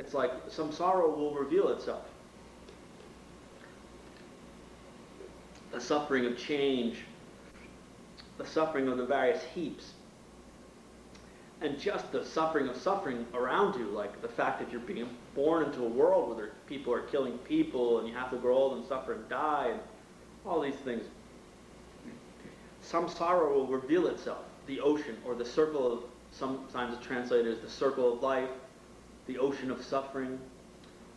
It's like samsara will reveal itself. The suffering of change, the suffering of the various heaps, and just the suffering of suffering around you, like the fact that you're being born into a world where people are killing people and you have to grow old and suffer and die and all these things. Samsara will reveal itself, the ocean or the circle of, sometimes it's translated as the circle of life, the ocean of suffering,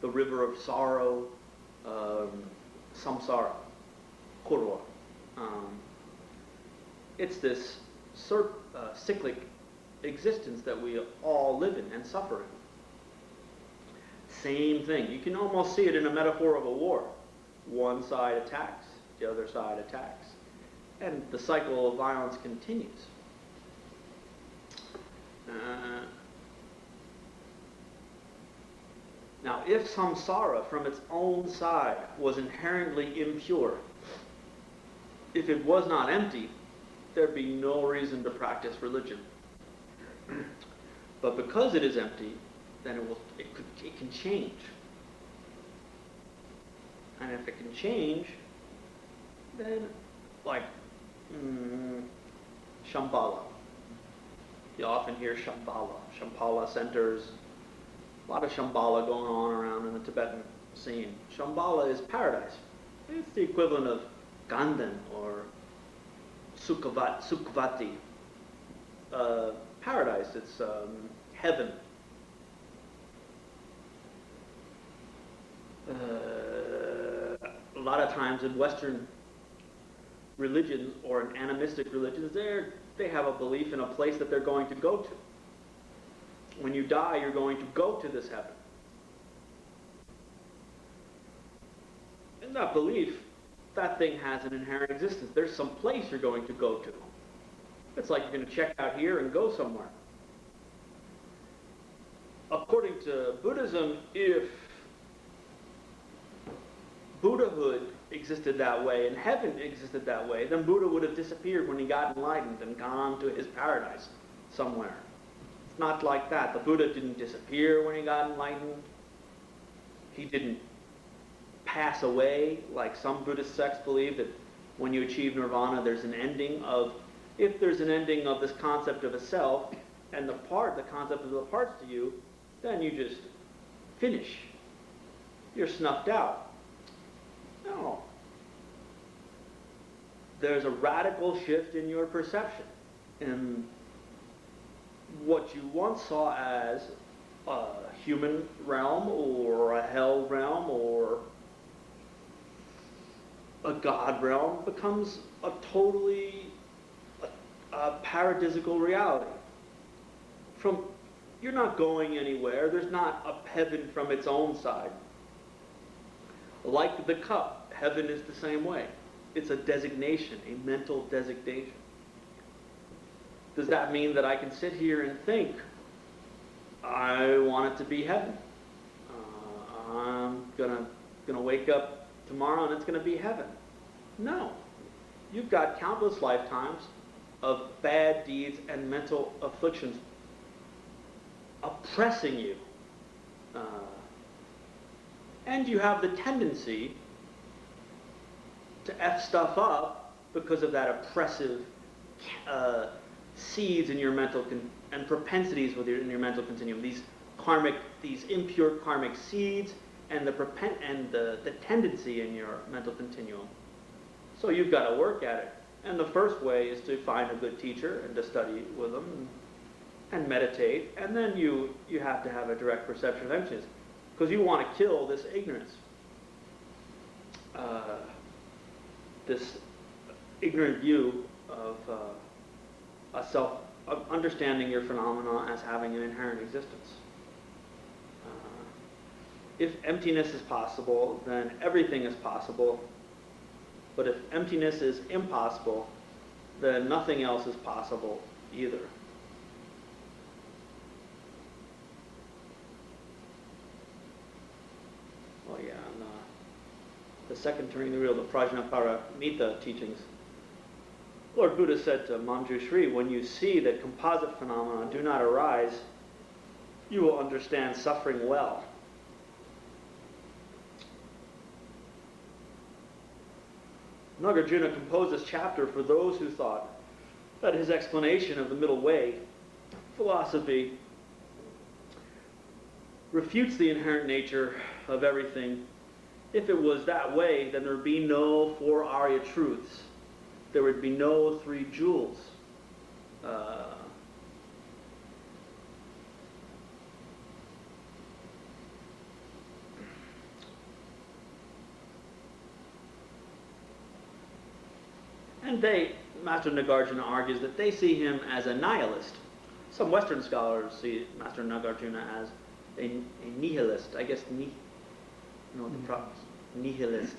the river of sorrow, samsara, kurva. It's this cyclic existence that we all live in and suffer in. Same thing. You can almost see it in a metaphor of a war. One side attacks, the other side attacks. And the cycle of violence continues. Now, if samsara from its own side was inherently impure, if it was not empty, there'd be no reason to practice religion. But because it is empty, then it can change. And if it can change, then like Shambhala. You often hear Shambhala centers. A lot of Shambhala going on around in the Tibetan scene. Shambhala is paradise. It's the equivalent of Gandhan or Sukhvati. Paradise, it's heaven. A lot of times in Western religions or in animistic religions, they have a belief in a place that they're going to go to. When you die, you're going to go to this heaven. In that belief, that thing has an inherent existence. There's some place you're going to go to. It's like you're going to check out here and go somewhere. According to Buddhism, if Buddhahood existed that way and heaven existed that way, then Buddha would have disappeared when he got enlightened and gone to his paradise somewhere. It's not like that. The Buddha didn't disappear when he got enlightened. He didn't pass away like some Buddhist sects believe that when you achieve nirvana there's an ending of, if there's an ending of this concept of a self and the concept of the parts to you, then you just finish. You're snuffed out. No. There's a radical shift in your perception. And what you once saw as a human realm or a hell realm or a God realm becomes a totally paradisical reality. You're not going anywhere. There's not a heaven from its own side. Like the cup, heaven is the same way. It's a designation, a mental designation. Does that mean that I can sit here and think, I want it to be heaven? I'm gonna wake up tomorrow and it's gonna be heaven. No. You've got countless lifetimes of bad deeds and mental afflictions oppressing you. And you have the tendency to F stuff up because of that oppressive seeds in your mental and propensities in your mental continuum. These impure karmic seeds and the tendency in your mental continuum. So you've got to work at it. And the first way is to find a good teacher and to study with them and meditate. And then you have to have a direct perception of emptiness, because you want to kill this ignorance. This ignorant view of of understanding your phenomena as having an inherent existence. If emptiness is possible, then everything is possible. But if emptiness is impossible, then nothing else is possible either. Well, yeah, and the second turning the wheel, the Prajnaparamita teachings, Lord Buddha said to Manjushri, when you see that composite phenomena do not arise, you will understand suffering well. Nagarjuna composed this chapter for those who thought that his explanation of the middle way philosophy refutes the inherent nature of everything. If it was that way, then there would be no four Arya truths. There would be no three jewels. And Master Nagarjuna argues that they see him as a nihilist. Some Western scholars see Master Nagarjuna as a nihilist. I guess nihilist.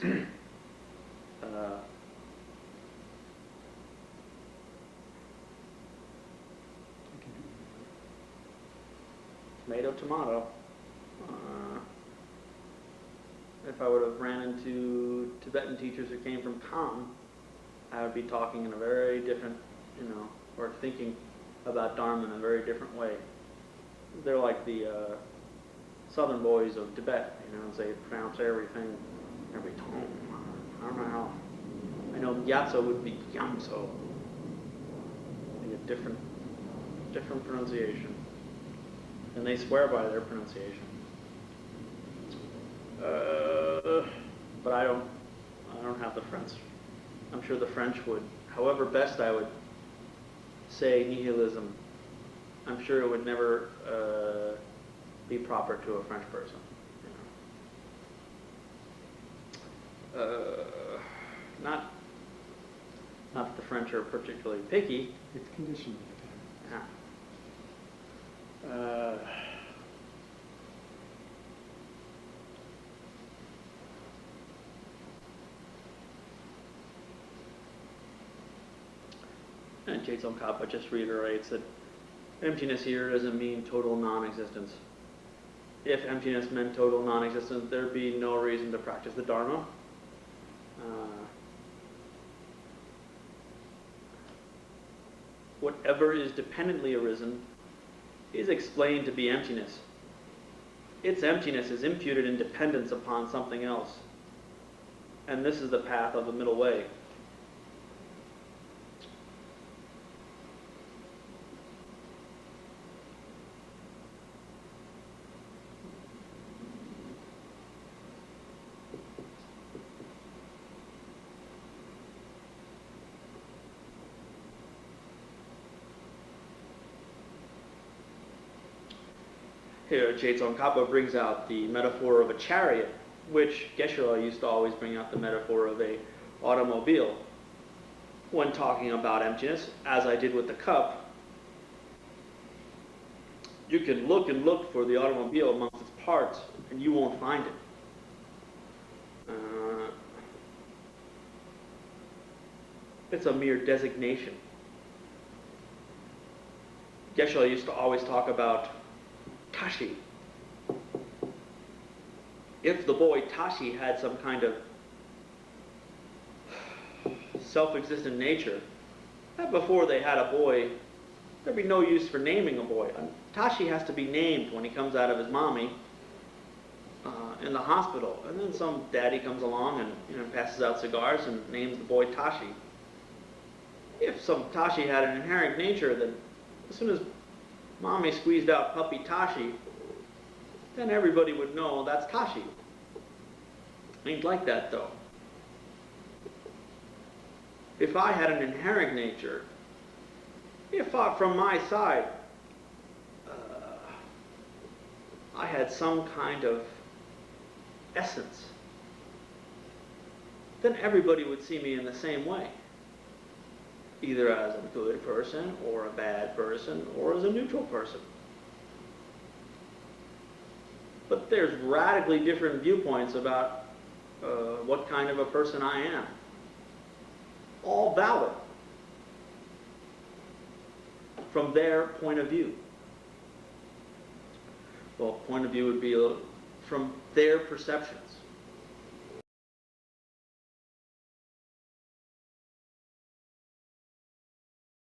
Tomato, tomato. If I would have ran into Tibetan teachers who came from Kham, I would be talking in a very different, or thinking about Dharma in a very different way. They're like the southern boys of Tibet, they pronounce everything, every tone. I don't know how. I know Gyatso would be Gyamso. A different pronunciation. And they swear by their pronunciation. But I don't have the French. I'm sure the French would. However best I would say nihilism, I'm sure it would never be proper to a French person. Not that the French are particularly picky. It's conditioning. Yeah. And Jetson Kappa just reiterates that emptiness here doesn't mean total non-existence. If emptiness meant total non-existence, there'd be no reason to practice the Dharma. Whatever is dependently arisen is explained to be emptiness. Its emptiness is imputed in dependence upon something else. And this is the path of the middle way. Here, Jetson Kappa brings out the metaphor of a chariot, which Geshe used to always bring out the metaphor of a automobile when talking about emptiness, as I did with the cup. You can look and look for the automobile amongst its parts, and you won't find it. It's a mere designation. Geshe used to always talk about Tashi. If the boy Tashi had some kind of self-existent nature, that before they had a boy, there'd be no use for naming a boy. Tashi has to be named when he comes out of his mommy in the hospital, and then some daddy comes along and passes out cigars and names the boy Tashi. If some Tashi had an inherent nature, then as soon as mommy squeezed out puppy Tashi, then everybody would know that's Tashi. Ain't like that though. If I had an inherent nature, if from my side I had some kind of essence, then everybody would see me in the same way. Either as a good person, or a bad person, or as a neutral person. But there's radically different viewpoints about what kind of a person I am. All valid from their point of view. Well, point of view would be from their perceptions.